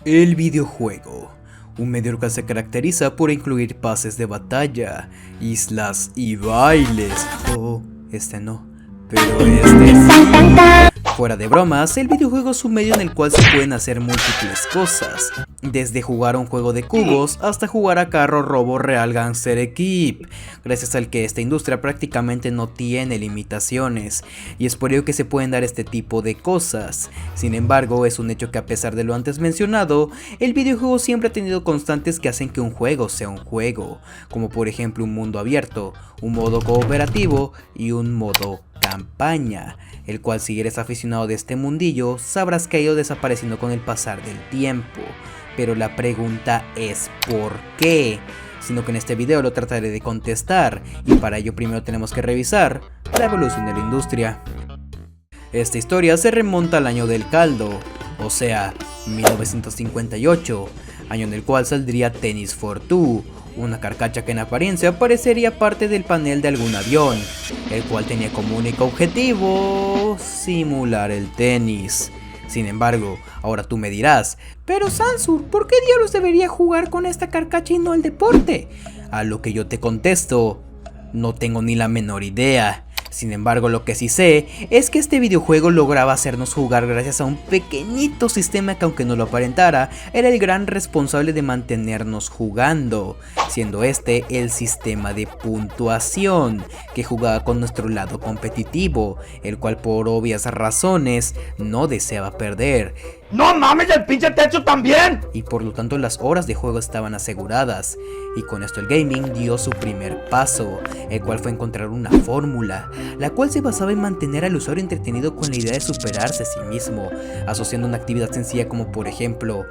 El videojuego, un medio que se caracteriza por incluir pases de batalla, islas y bailes. Este no, pero este sí. Fuera de bromas, el videojuego es un medio en el cual se pueden hacer múltiples cosas, desde jugar a un juego de cubos hasta jugar a Carro Robo Real Gangster Equipe, gracias al que esta industria prácticamente no tiene limitaciones, y es por ello que se pueden dar este tipo de cosas. Sin embargo, es un hecho que a pesar de lo antes mencionado, el videojuego siempre ha tenido constantes que hacen que un juego sea un juego, como por ejemplo un mundo abierto, un modo cooperativo y un modo campaña, el cual si eres aficionado de este mundillo sabrás que ha ido desapareciendo con el pasar del tiempo. Pero la pregunta es ¿por qué? Sino que en este video lo trataré de contestar, y para ello primero tenemos que revisar la evolución de la industria. Esta historia se remonta al año del caldo, o sea, 1958, año en el cual saldría Tennis for Two, una carcacha que en apariencia parecería parte del panel de algún avión, el cual tenía como único objetivo simular el tenis. Sin embargo, ahora tú me dirás, pero Sansur, ¿por qué diablos debería jugar con esta carcacha y no el deporte? A lo que yo te contesto, no tengo ni la menor idea. Sin embargo, lo que sí sé es que este videojuego lograba hacernos jugar gracias a un pequeñito sistema que, aunque no lo aparentara, era el gran responsable de mantenernos jugando, siendo este el sistema de puntuación, que jugaba con nuestro lado competitivo, el cual por obvias razones no deseaba perder. ¡No mames, el pinche techo también! Y por lo tanto las horas de juego estaban aseguradas, y con esto el gaming dio su primer paso, el cual fue encontrar una fórmula, la cual se basaba en mantener al usuario entretenido con la idea de superarse a sí mismo, asociando una actividad sencilla como por ejemplo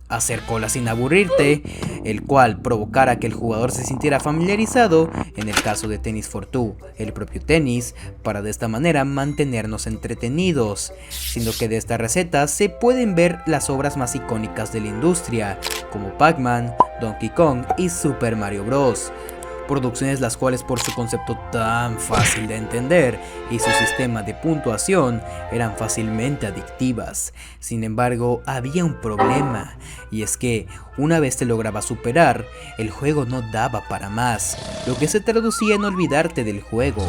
hacer cola sin aburrirte, el cual provocara que el jugador se sintiera familiarizado, en el caso de Tennis for Two, el propio tenis, para de esta manera mantenernos entretenidos, siendo que de esta receta se pueden ver las obras más icónicas de la industria, como Pac-Man, Donkey Kong y Super Mario Bros. Producciones las cuales por su concepto tan fácil de entender y su sistema de puntuación eran fácilmente adictivas. Sin embargo, había un problema, y es que una vez te lograbas superar, el juego no daba para más, lo que se traducía en olvidarte del juego.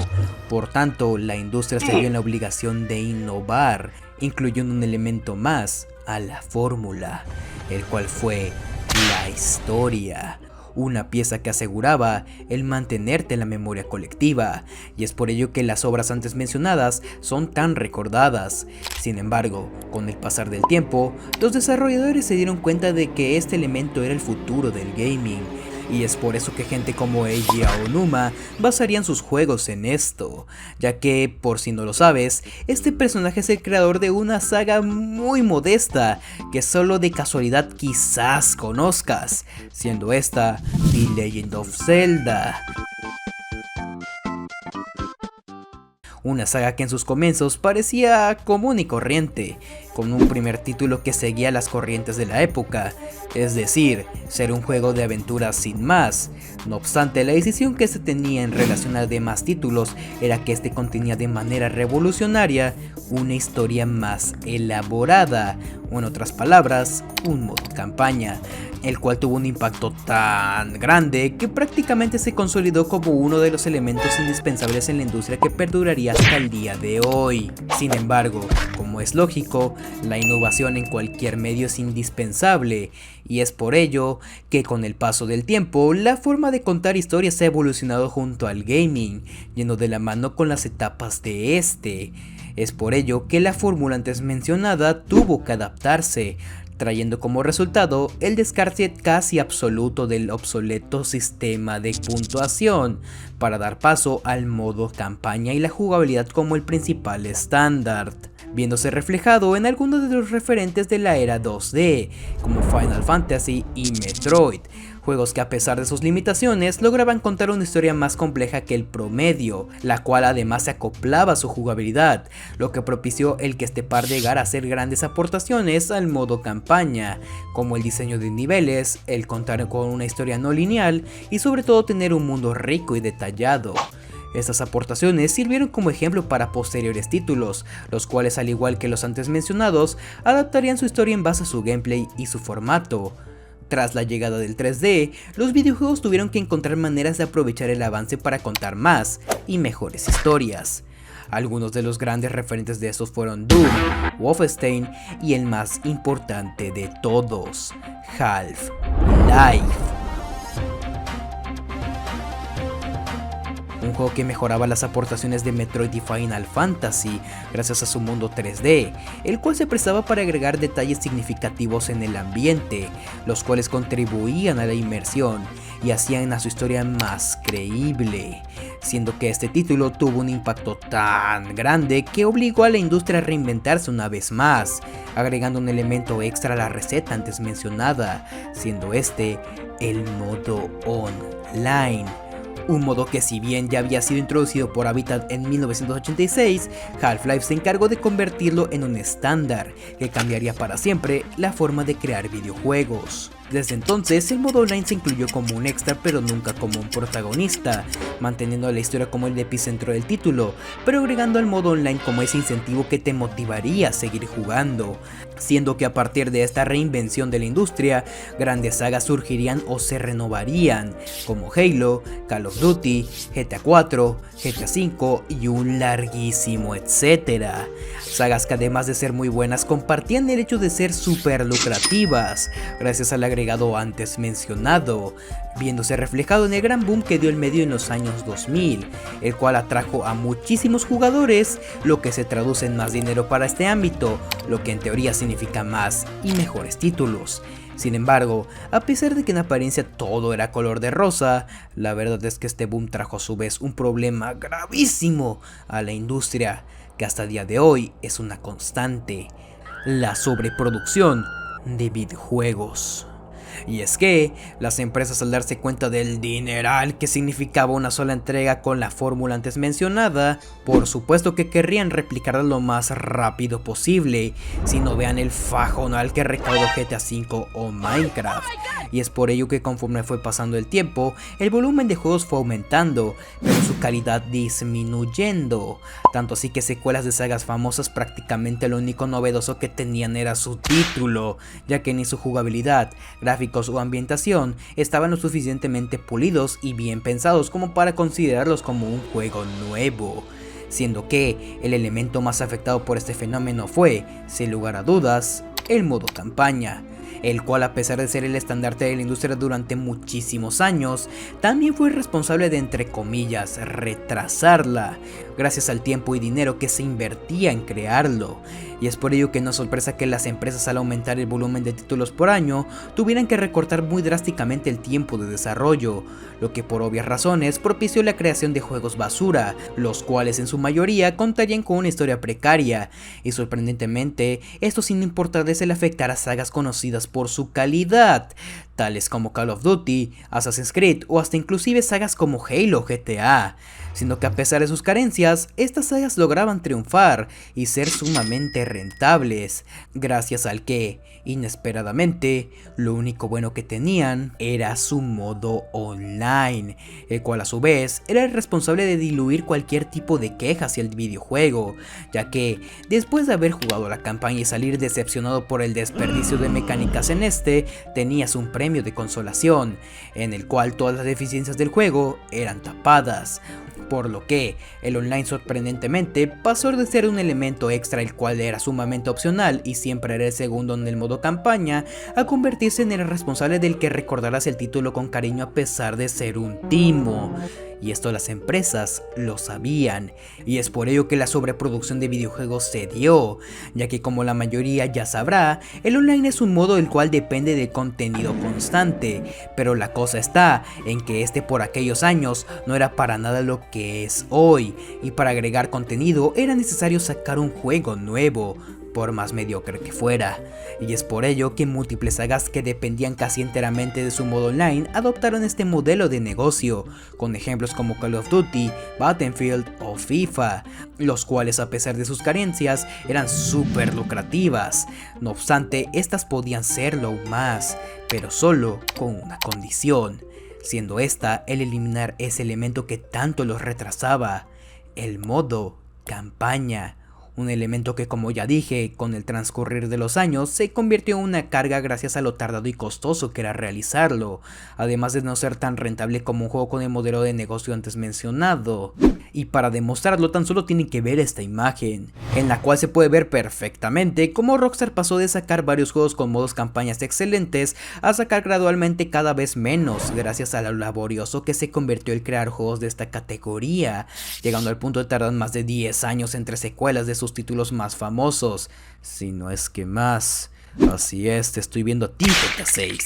Por tanto, la industria se vio en la obligación de innovar, incluyendo un elemento más a la fórmula, el cual fue la historia. Una pieza que aseguraba el mantenerte en la memoria colectiva, y es por ello que las obras antes mencionadas son tan recordadas. Sin embargo, con el pasar del tiempo, los desarrolladores se dieron cuenta de que este elemento era el futuro del gaming, y es por eso que gente como Eiji Aonuma basarían sus juegos en esto, ya que, por si no lo sabes, este personaje es el creador de una saga muy modesta que solo de casualidad quizás conozcas, siendo esta The Legend of Zelda. Una saga que en sus comienzos parecía común y corriente, con un primer título que seguía las corrientes de la época, es decir, ser un juego de aventuras sin más. No obstante, la decisión que se tenía en relación a demás títulos era que este contenía de manera revolucionaria una historia más elaborada, o en otras palabras, un modo campaña, el cual tuvo un impacto tan grande que prácticamente se consolidó como uno de los elementos indispensables en la industria que perduraría hasta el día de hoy. Sin embargo, como es lógico, la innovación en cualquier medio es indispensable, y es por ello que con el paso del tiempo, la forma de contar historias ha evolucionado junto al gaming, yendo de la mano con las etapas de este. Es por ello que la fórmula antes mencionada tuvo que adaptarse, trayendo como resultado el descarte casi absoluto del obsoleto sistema de puntuación, para dar paso al modo campaña y la jugabilidad como el principal estándar, viéndose reflejado en algunos de los referentes de la era 2D, como Final Fantasy y Metroid, juegos que a pesar de sus limitaciones lograban contar una historia más compleja que el promedio, la cual además se acoplaba a su jugabilidad, lo que propició el que este par llegara a hacer grandes aportaciones al modo campaña, como el diseño de niveles, el contar con una historia no lineal y sobre todo tener un mundo rico y detallado. Estas aportaciones sirvieron como ejemplo para posteriores títulos, los cuales, al igual que los antes mencionados, adaptarían su historia en base a su gameplay y su formato. Tras la llegada del 3D, los videojuegos tuvieron que encontrar maneras de aprovechar el avance para contar más y mejores historias. Algunos de los grandes referentes de estos fueron Doom, Wolfenstein y el más importante de todos, Half-Life. Un juego que mejoraba las aportaciones de Metroid y Final Fantasy gracias a su mundo 3D, el cual se prestaba para agregar detalles significativos en el ambiente, los cuales contribuían a la inmersión y hacían a su historia más creíble, siendo que este título tuvo un impacto tan grande que obligó a la industria a reinventarse una vez más, agregando un elemento extra a la receta antes mencionada, siendo este el modo online. Un modo que, si bien ya había sido introducido por Habitat en 1986, Half-Life se encargó de convertirlo en un estándar que cambiaría para siempre la forma de crear videojuegos. Desde entonces, el modo online se incluyó como un extra, pero nunca como un protagonista, manteniendo la historia como el epicentro del título, pero agregando al modo online como ese incentivo que te motivaría a seguir jugando, siendo que a partir de esta reinvención de la industria, grandes sagas surgirían o se renovarían, como Halo, Call of Duty, GTA 4, GTA 5 y un larguísimo etcétera. Sagas que, además de ser muy buenas, compartían el hecho de ser súper lucrativas, gracias al agregado antes mencionado, viéndose reflejado en el gran boom que dio el medio en los años 2000, el cual atrajo a muchísimos jugadores, lo que se traduce en más dinero para este ámbito, lo que en teoría significa más y mejores títulos. Sin embargo, a pesar de que en apariencia todo era color de rosa, la verdad es que este boom trajo a su vez un problema gravísimo a la industria, que hasta el día de hoy es una constante: la sobreproducción de videojuegos. Y es que las empresas, al darse cuenta del dineral que significaba una sola entrega con la fórmula antes mencionada, por supuesto que querrían replicarla lo más rápido posible, si no vean el fajonal que recaudó GTA V o Minecraft. Y es por ello que, conforme fue pasando el tiempo, el volumen de juegos fue aumentando, pero su calidad disminuyendo, tanto así que secuelas de sagas famosas prácticamente lo único novedoso que tenían era su título, ya que ni su jugabilidad, gráficos o ambientación estaban lo suficientemente pulidos y bien pensados como para considerarlos como un juego nuevo, siendo que el elemento más afectado por este fenómeno fue, sin lugar a dudas, el modo campaña, el cual, a pesar de ser el estandarte de la industria durante muchísimos años, también fue responsable de, entre comillas, retrasarla, gracias al tiempo y dinero que se invertía en crearlo. Y es por ello que no es sorpresa que las empresas, al aumentar el volumen de títulos por año, tuvieran que recortar muy drásticamente el tiempo de desarrollo, lo que por obvias razones propició la creación de juegos basura, los cuales en su mayoría contarían con una historia precaria, y sorprendentemente esto sin importarles el afectar a sagas conocidas por su calidad, tales como Call of Duty, Assassin's Creed o hasta inclusive sagas como Halo o GTA, siendo que, a pesar de sus carencias, estas sagas lograban triunfar y ser sumamente rentables, gracias al que, inesperadamente, lo único bueno que tenían era su modo online, el cual a su vez era el responsable de diluir cualquier tipo de queja hacia el videojuego, ya que, después de haber jugado la campaña y salir decepcionado por el desperdicio de mecánicas en este, tenías un premio de consolación, en el cual todas las deficiencias del juego eran tapadas, por lo que el online, sorprendentemente, pasó de ser un elemento extra el cual era sumamente opcional y siempre era el segundo en el modo campaña, a convertirse en el responsable del que recordarás el título con cariño a pesar de ser un timo. Y esto las empresas lo sabían, y es por ello que la sobreproducción de videojuegos se dio, ya que, como la mayoría ya sabrá, el online es un modo el cual depende de contenido constante, pero la cosa está en que este, por aquellos años, no era para nada lo que es hoy, y para agregar contenido era necesario sacar un juego nuevo, por más mediocre que fuera, y es por ello que múltiples sagas que dependían casi enteramente de su modo online adoptaron este modelo de negocio, con ejemplos como Call of Duty, Battlefield o FIFA, los cuales, a pesar de sus carencias, eran súper lucrativas. No obstante, estas podían serlo aún más, pero solo con una condición: siendo esta el eliminar ese elemento que tanto los retrasaba, el modo campaña. Un elemento que, como ya dije, con el transcurrir de los años se convirtió en una carga gracias a lo tardado y costoso que era realizarlo, además de no ser tan rentable como un juego con el modelo de negocio antes mencionado. Y para demostrarlo tan solo tienen que ver esta imagen, en la cual se puede ver perfectamente cómo Rockstar pasó de sacar varios juegos con modos campañas excelentes a sacar gradualmente cada vez menos, gracias a lo laborioso que se convirtió el crear juegos de esta categoría, llegando al punto de tardar más de 10 años entre secuelas de sus títulos más famosos, si no es que más. Así es, te estoy viendo a ti, GTA 6.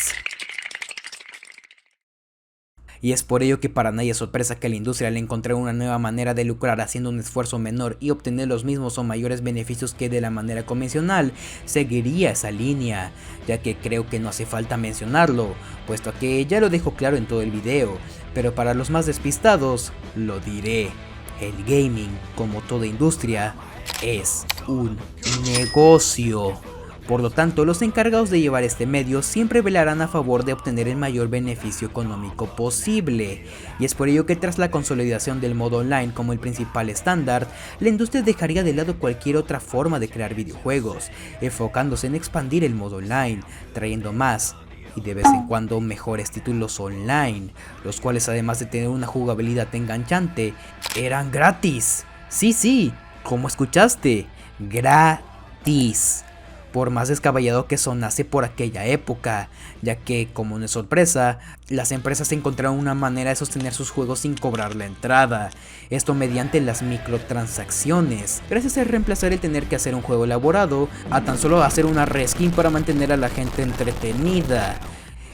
Y es por ello que para nadie es sorpresa que la industria le encontró una nueva manera de lucrar haciendo un esfuerzo menor y obtener los mismos o mayores beneficios que de la manera convencional. Seguiría esa línea, ya que creo que no hace falta mencionarlo, puesto que ya lo dejo claro en todo el video, pero para los más despistados, lo diré. El gaming, como toda industria, es un negocio. Por lo tanto, los encargados de llevar este medio siempre velarán a favor de obtener el mayor beneficio económico posible, y es por ello que tras la consolidación del modo online como el principal estándar, la industria dejaría de lado cualquier otra forma de crear videojuegos, enfocándose en expandir el modo online, trayendo más y de vez en cuando mejores títulos online, los cuales además de tener una jugabilidad enganchante, eran gratis. Sí, como escuchaste, gratis. Por más descabellado que sonase por aquella época, ya que, como no es sorpresa, las empresas encontraron una manera de sostener sus juegos sin cobrar la entrada, esto mediante las microtransacciones, gracias a reemplazar el tener que hacer un juego elaborado a tan solo hacer una reskin para mantener a la gente entretenida.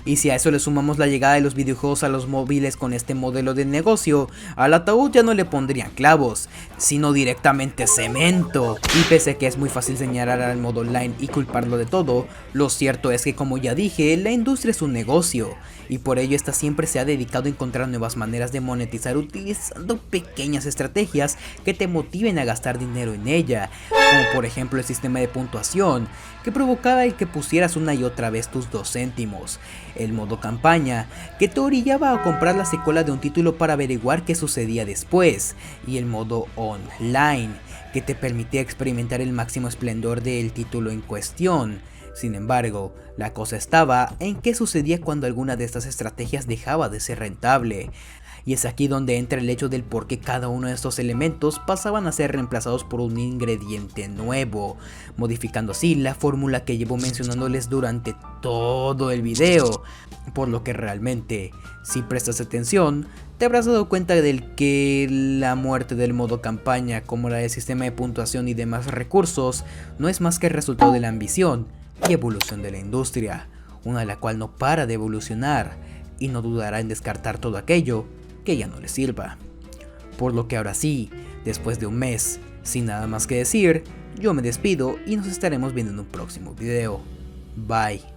Y si a eso le sumamos la llegada de los videojuegos a los móviles con este modelo de negocio, al ataúd ya no le pondrían clavos, sino directamente cemento. Y pese a que es muy fácil señalar al modo online y culparlo de todo, lo cierto es que, como ya dije, la industria es un negocio, y por ello esta siempre se ha dedicado a encontrar nuevas maneras de monetizar utilizando pequeñas estrategias que te motiven a gastar dinero en ella, como por ejemplo el sistema de puntuación, que provocaba el que pusieras una y otra vez tus 2 céntimos, el modo campaña, que te orillaba a comprar la secuela de un título para averiguar qué sucedía después, y el modo online, que te permitía experimentar el máximo esplendor del título en cuestión. Sin embargo, la cosa estaba en qué sucedía cuando alguna de estas estrategias dejaba de ser rentable. Y es aquí donde entra el hecho del por qué cada uno de estos elementos pasaban a ser reemplazados por un ingrediente nuevo, modificando así la fórmula que llevo mencionándoles durante todo el video, por lo que realmente, si prestas atención, te habrás dado cuenta del que la muerte del modo campaña, como la del sistema de puntuación y demás recursos, no es más que el resultado de la ambición y evolución de la industria, una de la cual no para de evolucionar y no dudará en descartar todo aquello que ya no le sirva. Por lo que ahora sí, después de un mes, sin nada más que decir, yo me despido y nos estaremos viendo en un próximo video. Bye.